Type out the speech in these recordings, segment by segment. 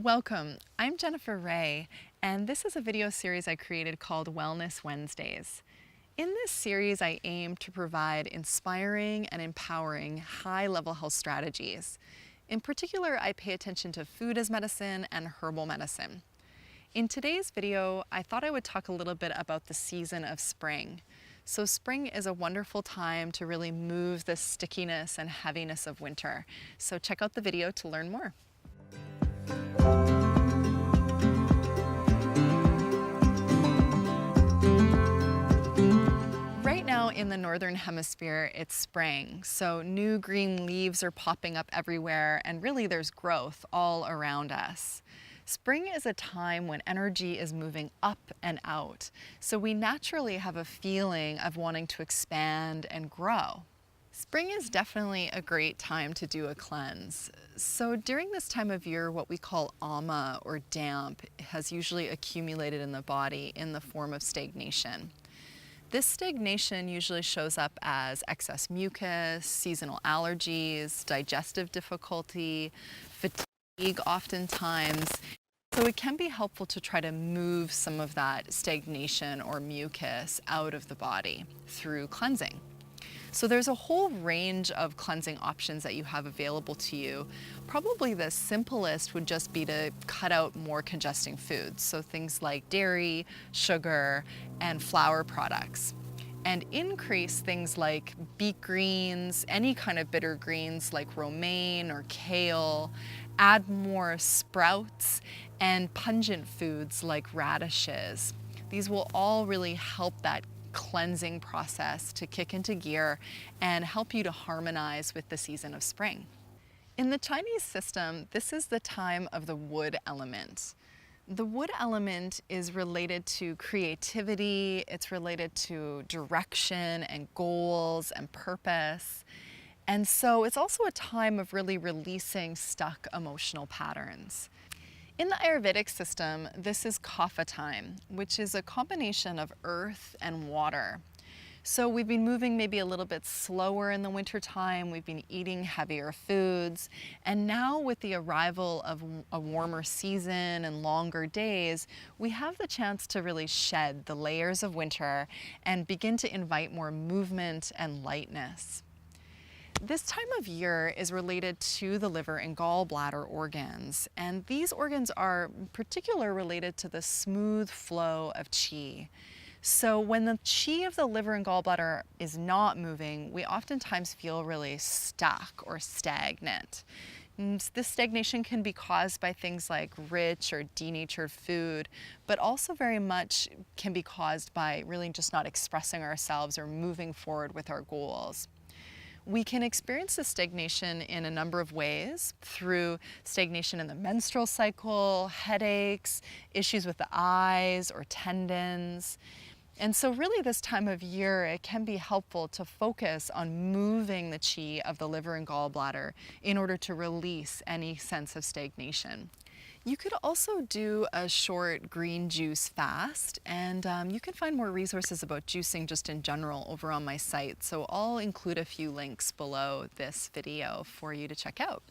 Welcome, I'm Jennifer Raye, and this is a video series I created called Wellness Wednesdays. In this series, I aim to provide inspiring and empowering high-level health strategies. In particular, I pay attention to food as medicine and herbal medicine. In today's video, I thought I would talk a little bit about the season of spring. So spring is a wonderful time to really move the stickiness and heaviness of winter. So check out the video to learn more. Right now in the Northern Hemisphere, it's spring, so new green leaves are popping up everywhere, and really there's growth all around us. Spring is a time when energy is moving up and out, so we naturally have a feeling of wanting to expand and grow. Spring is definitely a great time to do a cleanse. So during this time of year, what we call ama or damp has usually accumulated in the body in the form of stagnation. This stagnation usually shows up as excess mucus, seasonal allergies, digestive difficulty, fatigue oftentimes. So it can be helpful to try to move some of that stagnation or mucus out of the body through cleansing. So there's a whole range of cleansing options that you have available to you. Probably the simplest would just be to cut out more congesting foods, so things like dairy, sugar, and flour products. And increase things like beet greens, any kind of bitter greens like romaine or kale. Add more sprouts and pungent foods like radishes. These will all really help that cleansing process to kick into gear and help you to harmonize with the season of spring. In the Chinese system, this is the time of the wood element. The wood element is related to creativity, it's related to direction and goals and purpose. And so it's also a time of really releasing stuck emotional patterns. In the Ayurvedic system, this is kapha time, which is a combination of earth and water. So we've been moving maybe a little bit slower in the winter time, we've been eating heavier foods, and now with the arrival of a warmer season and longer days, we have the chance to really shed the layers of winter and begin to invite more movement and lightness. This time of year is related to the liver and gallbladder organs, and these organs are particularly related to the smooth flow of qi. So when the qi of the liver and gallbladder is not moving, we oftentimes feel really stuck or stagnant. This stagnation can be caused by things like rich or denatured food, but also very much can be caused by really just not expressing ourselves or moving forward with our goals. We can experience this stagnation in a number of ways, through stagnation in the menstrual cycle, headaches, issues with the eyes or tendons. And so really this time of year, it can be helpful to focus on moving the qi of the liver and gallbladder in order to release any sense of stagnation. You could also do a short green juice fast, and you can find more resources about juicing just in general over on my site. So I'll include a few links below this video for you to check out.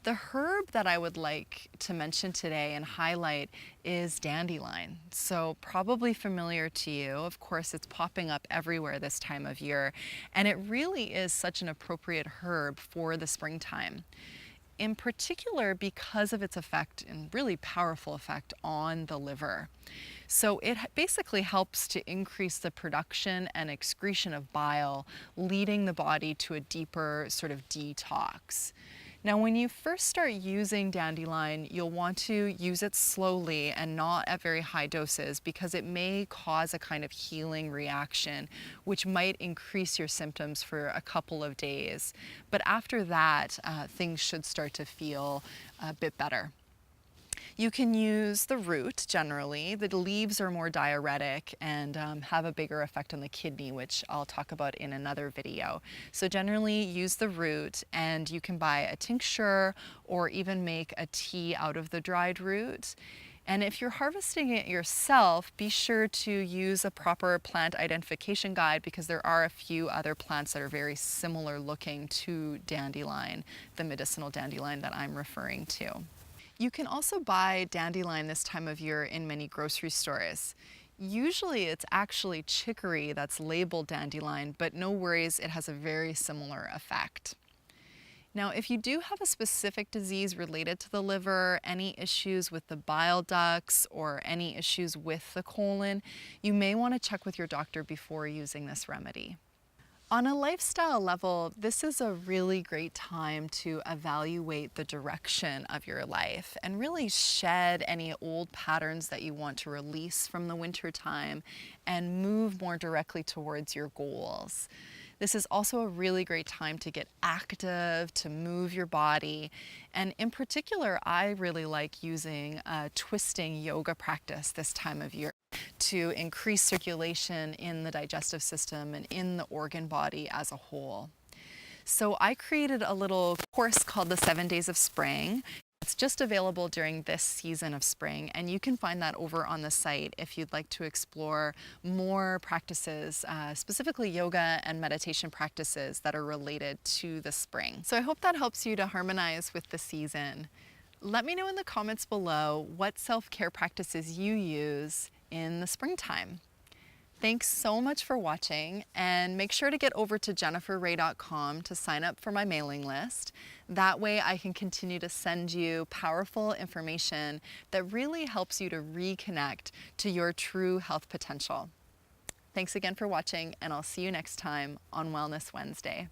The herb that I would like to mention today and highlight is dandelion. So probably familiar to you. Of course, it's popping up everywhere this time of year, and it really is such an appropriate herb for the springtime. In particular because of its effect and really powerful effect on the liver. So it basically helps to increase the production and excretion of bile, leading the body to a deeper sort of detox. Now, when you first start using dandelion, you'll want to use it slowly and not at very high doses because it may cause a kind of healing reaction, which might increase your symptoms for a couple of days. But after that, things should start to feel a bit better. You can use the root generally. The leaves are more diuretic and have a bigger effect on the kidney, which I'll talk about in another video. So generally use the root, and you can buy a tincture or even make a tea out of the dried root. And if you're harvesting it yourself, be sure to use a proper plant identification guide because there are a few other plants that are very similar looking to dandelion, the medicinal dandelion that I'm referring to. You can also buy dandelion this time of year in many grocery stores. Usually it's actually chicory that's labeled dandelion, but no worries, it has a very similar effect. Now, if you do have a specific disease related to the liver, any issues with the bile ducts, or any issues with the colon, you may want to check with your doctor before using this remedy. On a lifestyle level, this is a really great time to evaluate the direction of your life and really shed any old patterns that you want to release from the winter time and move more directly towards your goals. This is also a really great time to get active, to move your body. And in particular, I really like using a twisting yoga practice this time of year to increase circulation in the digestive system and in the organ body as a whole. So I created a little course called the 7 Days of Spring. It's just available during this season of spring, and you can find that over on the site if you'd like to explore more practices, specifically yoga and meditation practices that are related to the spring. So I hope that helps you to harmonize with the season. Let me know in the comments below what self-care practices you use in the springtime. Thanks so much for watching, and make sure to get over to jenniferraye.com to sign up for my mailing list. That way I can continue to send you powerful information that really helps you to reconnect to your true health potential. Thanks again for watching, and I'll see you next time on Wellness Wednesday.